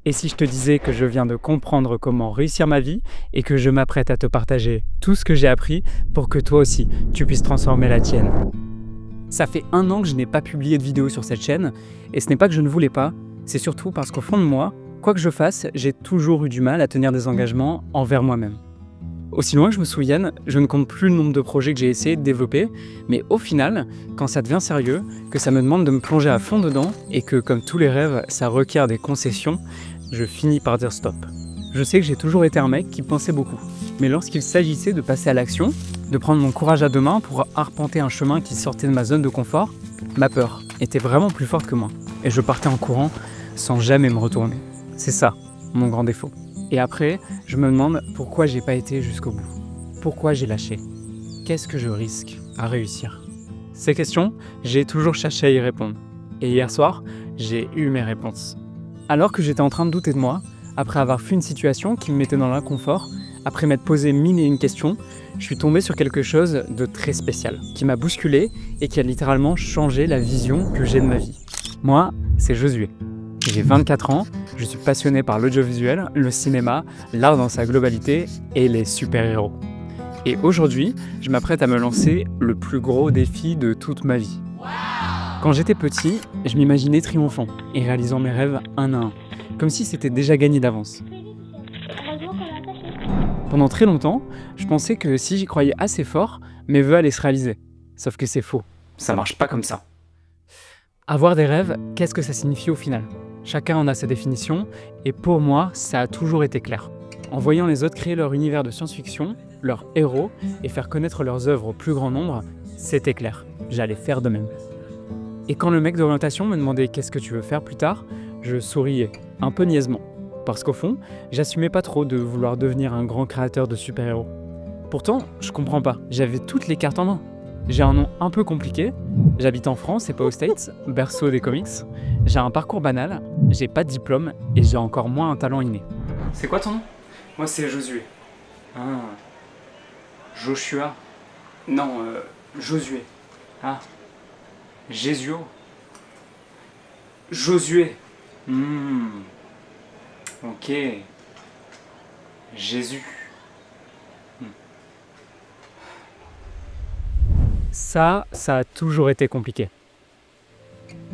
Et si je te disais que je viens de comprendre comment réussir ma vie et que je m'apprête à te partager tout ce que j'ai appris pour que toi aussi, tu puisses transformer la tienne. Ça fait 1 an que je n'ai pas publié de vidéo sur cette chaîne et ce n'est pas que je ne voulais pas, c'est surtout parce qu'au fond de moi, quoi que je fasse, j'ai toujours eu du mal à tenir des engagements envers moi-même. Aussi loin que je me souvienne, je ne compte plus le nombre de projets que j'ai essayé de développer, mais au final, quand ça devient sérieux, que ça me demande de me plonger à fond dedans et que, comme tous les rêves, ça requiert des concessions, je finis par dire stop. Je sais que j'ai toujours été un mec qui pensait beaucoup, mais lorsqu'il s'agissait de passer à l'action, de prendre mon courage à 2 mains pour arpenter un chemin qui sortait de ma zone de confort, ma peur était vraiment plus forte que moi, et je partais en courant sans jamais me retourner. C'est ça, mon grand défaut. Et après, je me demande pourquoi j'ai pas été jusqu'au bout. Pourquoi j'ai lâché? Qu'est-ce que je risque à réussir? Ces questions, j'ai toujours cherché à y répondre. Et hier soir, j'ai eu mes réponses. Alors que j'étais en train de douter de moi, après avoir fui une situation qui me mettait dans l'inconfort, après m'être posé 1001 questions, je suis tombé sur quelque chose de très spécial, qui m'a bousculé et qui a littéralement changé la vision que j'ai de ma vie. Moi, c'est Josué. J'ai 24 ans, je suis passionné par l'audiovisuel, le cinéma, l'art dans sa globalité et les super-héros. Et aujourd'hui, je m'apprête à me lancer le plus gros défi de toute ma vie. Quand j'étais petit, je m'imaginais triomphant et réalisant mes rêves un à un, comme si c'était déjà gagné d'avance. Pendant très longtemps, je pensais que si j'y croyais assez fort, mes vœux allaient se réaliser. Sauf que c'est faux, ça marche pas comme ça. Avoir des rêves, qu'est-ce que ça signifie au final? Chacun en a sa définition, et pour moi, ça a toujours été clair. En voyant les autres créer leur univers de science-fiction, leurs héros, et faire connaître leurs œuvres au plus grand nombre, c'était clair, j'allais faire de même. Et quand le mec d'orientation me demandait qu'est-ce que tu veux faire plus tard, je souriais, un peu niaisement. Parce qu'au fond, j'assumais pas trop de vouloir devenir un grand créateur de super-héros. Pourtant, je comprends pas, j'avais toutes les cartes en main. J'ai un nom un peu compliqué, j'habite en France et pas aux States, berceau des comics. J'ai un parcours banal, j'ai pas de diplôme et j'ai encore moins un talent inné. C'est quoi ton nom? Moi c'est Josué. Ah. Joshua. Non, Josué. Ah. Jésuo. Josué. Ok. Jésus. Ça a toujours été compliqué.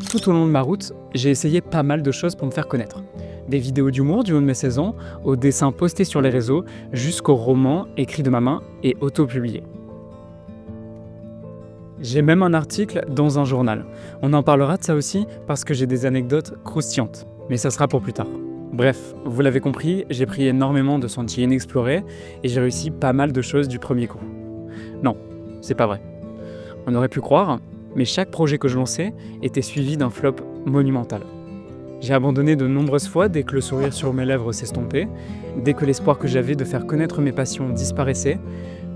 Tout au long de ma route, j'ai essayé pas mal de choses pour me faire connaître. Des vidéos d'humour du haut de mes 16 ans, aux dessins postés sur les réseaux, jusqu'aux romans écrits de ma main et auto-publiés. J'ai même un article dans un journal. On en parlera de ça aussi parce que j'ai des anecdotes croustillantes. Mais ça sera pour plus tard. Bref, vous l'avez compris, j'ai pris énormément de sentiers inexplorés et j'ai réussi pas mal de choses du premier coup. Non, c'est pas vrai. On aurait pu croire, mais chaque projet que je lançais était suivi d'un flop monumental. J'ai abandonné de nombreuses fois dès que le sourire sur mes lèvres s'estompait, dès que l'espoir que j'avais de faire connaître mes passions disparaissait.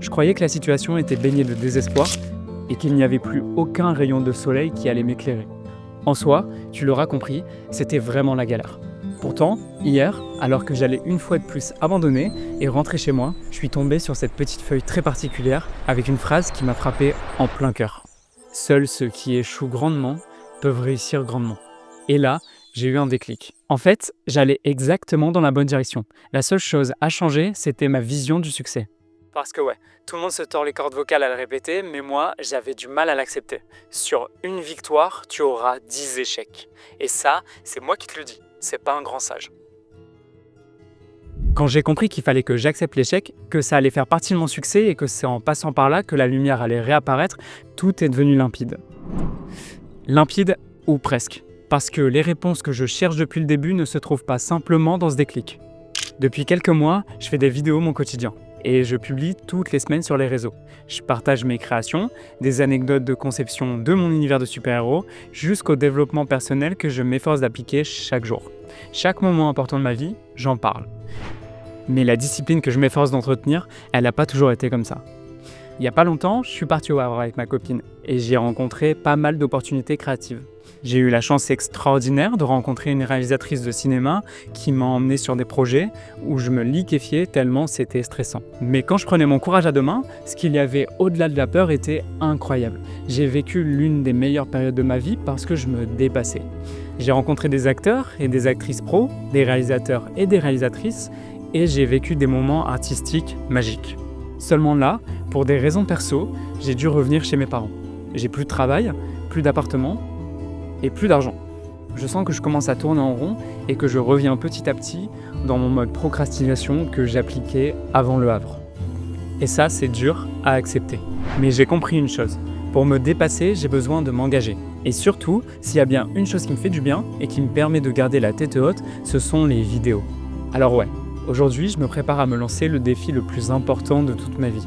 Je croyais que la situation était baignée de désespoir et qu'il n'y avait plus aucun rayon de soleil qui allait m'éclairer. En soi, tu l'auras compris, c'était vraiment la galère. Pourtant, hier, alors que j'allais une fois de plus abandonner et rentrer chez moi, je suis tombé sur cette petite feuille très particulière avec une phrase qui m'a frappé en plein cœur. Seuls ceux qui échouent grandement peuvent réussir grandement. Et là, j'ai eu un déclic. En fait, j'allais exactement dans la bonne direction. La seule chose à changer, c'était ma vision du succès. Parce que ouais, tout le monde se tord les cordes vocales à le répéter, mais moi, j'avais du mal à l'accepter. Sur une victoire, tu auras 10 échecs. Et ça, c'est moi qui te le dis. C'est pas un grand sage. Quand j'ai compris qu'il fallait que j'accepte l'échec, que ça allait faire partie de mon succès et que c'est en passant par là que la lumière allait réapparaître, tout est devenu limpide. Limpide ou presque. Parce que les réponses que je cherche depuis le début ne se trouvent pas simplement dans ce déclic. Depuis quelques mois, je fais des vidéos mon quotidien. Et je publie toutes les semaines sur les réseaux. Je partage mes créations, des anecdotes de conception de mon univers de super-héros, jusqu'au développement personnel que je m'efforce d'appliquer chaque jour. Chaque moment important de ma vie, j'en parle. Mais la discipline que je m'efforce d'entretenir, elle n'a pas toujours été comme ça. Il n'y a pas longtemps, je suis parti au Havre avec ma copine et j'ai rencontré pas mal d'opportunités créatives. J'ai eu la chance extraordinaire de rencontrer une réalisatrice de cinéma qui m'a emmené sur des projets où je me liquéfiais tellement c'était stressant. Mais quand je prenais mon courage à 2 mains, ce qu'il y avait au-delà de la peur était incroyable. J'ai vécu l'une des meilleures périodes de ma vie parce que je me dépassais. J'ai rencontré des acteurs et des actrices pros, des réalisateurs et des réalisatrices, et j'ai vécu des moments artistiques magiques. Seulement là, pour des raisons perso, j'ai dû revenir chez mes parents. J'ai plus de travail, plus d'appartement et plus d'argent. Je sens que je commence à tourner en rond et que je reviens petit à petit dans mon mode procrastination que j'appliquais avant le Havre. Et ça, c'est dur à accepter. Mais j'ai compris une chose. Pour me dépasser, j'ai besoin de m'engager. Et surtout, s'il y a bien une chose qui me fait du bien et qui me permet de garder la tête haute, ce sont les vidéos. Alors ouais, aujourd'hui, je me prépare à me lancer le défi le plus important de toute ma vie.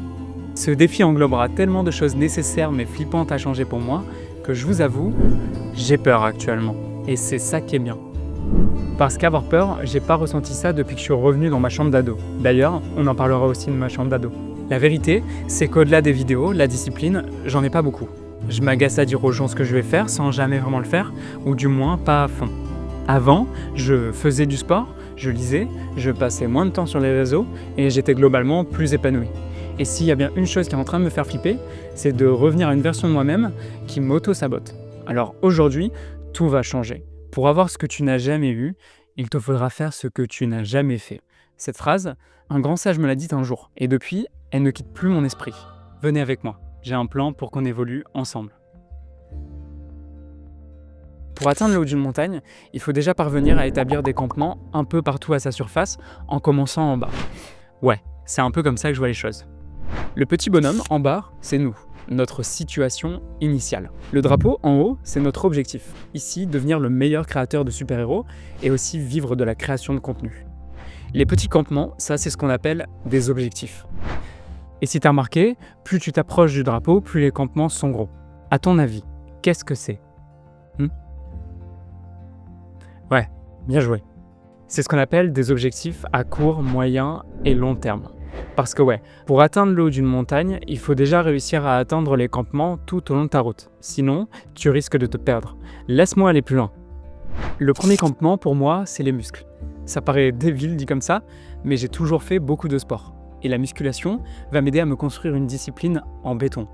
Ce défi englobera tellement de choses nécessaires mais flippantes à changer pour moi que je vous avoue, j'ai peur actuellement. Et c'est ça qui est bien. Parce qu'avoir peur, j'ai pas ressenti ça depuis que je suis revenu dans ma chambre d'ado. D'ailleurs, on en parlera aussi de ma chambre d'ado. La vérité, c'est qu'au-delà des vidéos, la discipline, j'en ai pas beaucoup. Je m'agace à dire aux gens ce que je vais faire sans jamais vraiment le faire, ou du moins pas à fond. Avant, je faisais du sport, je lisais, je passais moins de temps sur les réseaux et j'étais globalement plus épanoui. Et s'il y a bien une chose qui est en train de me faire flipper, c'est de revenir à une version de moi-même qui m'auto-sabote. Alors aujourd'hui, tout va changer. Pour avoir ce que tu n'as jamais eu, il te faudra faire ce que tu n'as jamais fait. Cette phrase, un grand sage me l'a dite un jour, et depuis, elle ne quitte plus mon esprit. Venez avec moi, j'ai un plan pour qu'on évolue ensemble. Pour atteindre le haut d'une montagne, il faut déjà parvenir à établir des campements un peu partout à sa surface, en commençant en bas. Ouais, c'est un peu comme ça que je vois les choses. Le petit bonhomme en bas, c'est nous, notre situation initiale. Le drapeau en haut, c'est notre objectif. Ici, devenir le meilleur créateur de super-héros et aussi vivre de la création de contenu. Les petits campements, ça c'est ce qu'on appelle des objectifs. Et si t'as remarqué, plus tu t'approches du drapeau, plus les campements sont gros. À ton avis, qu'est-ce que c'est ? Ouais, bien joué. C'est ce qu'on appelle des objectifs à court, moyen et long terme. Parce que ouais, pour atteindre le haut d'une montagne, il faut déjà réussir à atteindre les campements tout au long de ta route. Sinon, tu risques de te perdre. Laisse-moi aller plus loin. Le premier campement, pour moi, c'est les muscles. Ça paraît débile dit comme ça, mais j'ai toujours fait beaucoup de sport. Et la musculation va m'aider à me construire une discipline en béton.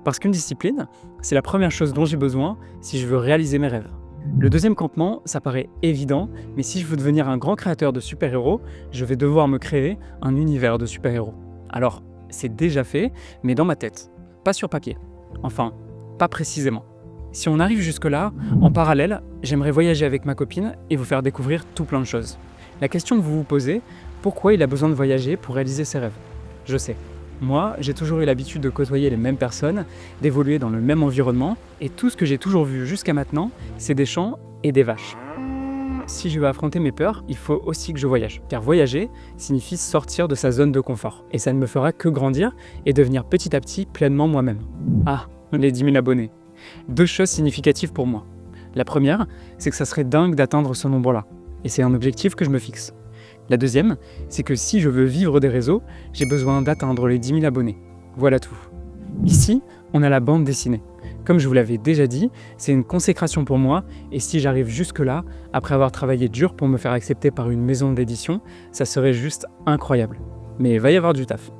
Parce qu'une discipline, c'est la première chose dont j'ai besoin si je veux réaliser mes rêves. Le deuxième campement, ça paraît évident, mais si je veux devenir un grand créateur de super-héros, je vais devoir me créer un univers de super-héros. Alors, c'est déjà fait, mais dans ma tête, pas sur papier. Enfin, pas précisément. Si on arrive jusque-là, en parallèle, j'aimerais voyager avec ma copine et vous faire découvrir tout plein de choses. La question que vous vous posez, pourquoi il a besoin de voyager pour réaliser ses rêves ? Je sais. Moi, j'ai toujours eu l'habitude de côtoyer les mêmes personnes, d'évoluer dans le même environnement, et tout ce que j'ai toujours vu jusqu'à maintenant, c'est des champs et des vaches. Si je veux affronter mes peurs, il faut aussi que je voyage. Car voyager signifie sortir de sa zone de confort. Et ça ne me fera que grandir et devenir petit à petit pleinement moi-même. Ah, les 10 000 abonnés. 2 choses significatives pour moi. La première, c'est que ça serait dingue d'atteindre ce nombre-là. Et c'est un objectif que je me fixe. La deuxième, c'est que si je veux vivre des réseaux, j'ai besoin d'atteindre les 10 000 abonnés. Voilà tout. Ici, on a la bande dessinée. Comme je vous l'avais déjà dit, c'est une consécration pour moi, et si j'arrive jusque-là, après avoir travaillé dur pour me faire accepter par une maison d'édition, ça serait juste incroyable. Mais il va y avoir du taf.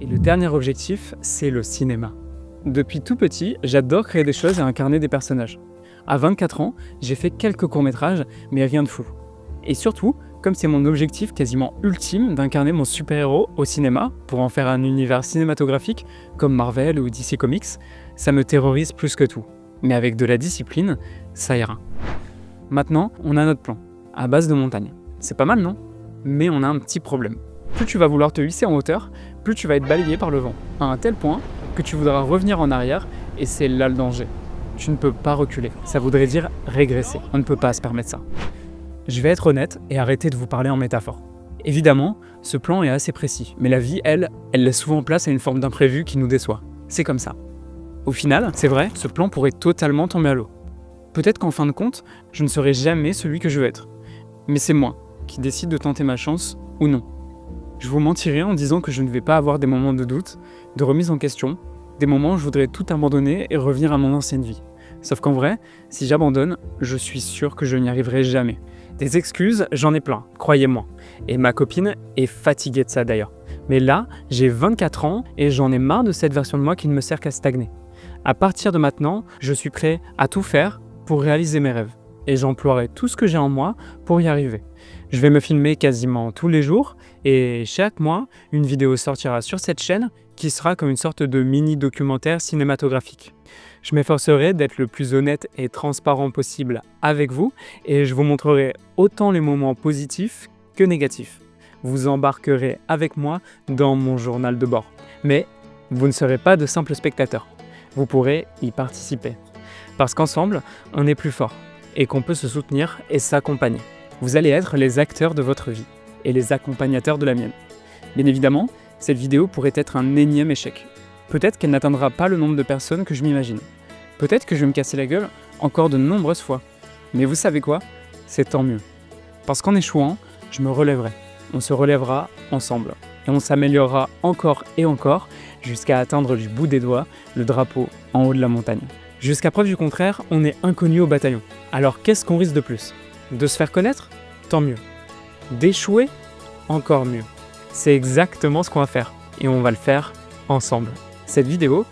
Et le dernier objectif, c'est le cinéma. Depuis tout petit, j'adore créer des choses et incarner des personnages. À 24 ans, j'ai fait quelques courts-métrages, mais rien de fou. Et surtout, comme c'est mon objectif quasiment ultime d'incarner mon super-héros au cinéma pour en faire un univers cinématographique comme Marvel ou DC Comics, ça me terrorise plus que tout. Mais avec de la discipline, ça ira. Maintenant, on a notre plan, à base de montagne. C'est pas mal, non ? Mais on a un petit problème. Plus tu vas vouloir te hisser en hauteur, plus tu vas être balayé par le vent, à un tel point que tu voudras revenir en arrière, et c'est là le danger. Tu ne peux pas reculer, ça voudrait dire régresser. On ne peut pas se permettre ça. Je vais être honnête et arrêter de vous parler en métaphore. Évidemment, ce plan est assez précis, mais la vie, elle laisse souvent place à une forme d'imprévu qui nous déçoit. C'est comme ça. Au final, c'est vrai, ce plan pourrait totalement tomber à l'eau. Peut-être qu'en fin de compte, je ne serai jamais celui que je veux être. Mais c'est moi qui décide de tenter ma chance ou non. Je vous mentirais en disant que je ne vais pas avoir des moments de doute, de remise en question, des moments où je voudrais tout abandonner et revenir à mon ancienne vie. Sauf qu'en vrai, si j'abandonne, je suis sûr que je n'y arriverai jamais. Des excuses, j'en ai plein, croyez-moi. Et ma copine est fatiguée de ça d'ailleurs. Mais là, j'ai 24 ans et j'en ai marre de cette version de moi qui ne me sert qu'à stagner. À partir de maintenant, je suis prêt à tout faire pour réaliser mes rêves. et j'emploierai tout ce que j'ai en moi pour y arriver. Je vais me filmer quasiment tous les jours et chaque mois, une vidéo sortira sur cette chaîne qui sera comme une sorte de mini-documentaire cinématographique. Je m'efforcerai d'être le plus honnête et transparent possible avec vous et je vous montrerai autant les moments positifs que négatifs. Vous embarquerez avec moi dans mon journal de bord. Mais vous ne serez pas de simples spectateurs. Vous pourrez y participer. Parce qu'ensemble, on est plus fort et qu'on peut se soutenir et s'accompagner. Vous allez être les acteurs de votre vie et les accompagnateurs de la mienne. Bien évidemment, cette vidéo pourrait être un énième échec. Peut-être qu'elle n'atteindra pas le nombre de personnes que je m'imagine. Peut-être que je vais me casser la gueule encore de nombreuses fois. Mais vous savez quoi ? C'est tant mieux. Parce qu'en échouant, je me relèverai. On se relèvera ensemble. Et on s'améliorera encore et encore jusqu'à atteindre du bout des doigts le drapeau en haut de la montagne. Jusqu'à preuve du contraire, on est inconnu au bataillon. Alors qu'est-ce qu'on risque de plus ? De se faire connaître ? Tant mieux. D'échouer ? Encore mieux. C'est exactement ce qu'on va faire. Et on va le faire ensemble. Cette vidéo,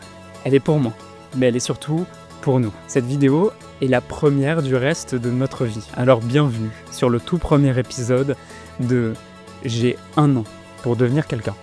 elle est pour moi. Mais elle est surtout pour nous. Cette vidéo est la première du reste de notre vie. Alors bienvenue sur le tout premier épisode de J'ai 1 an pour devenir quelqu'un.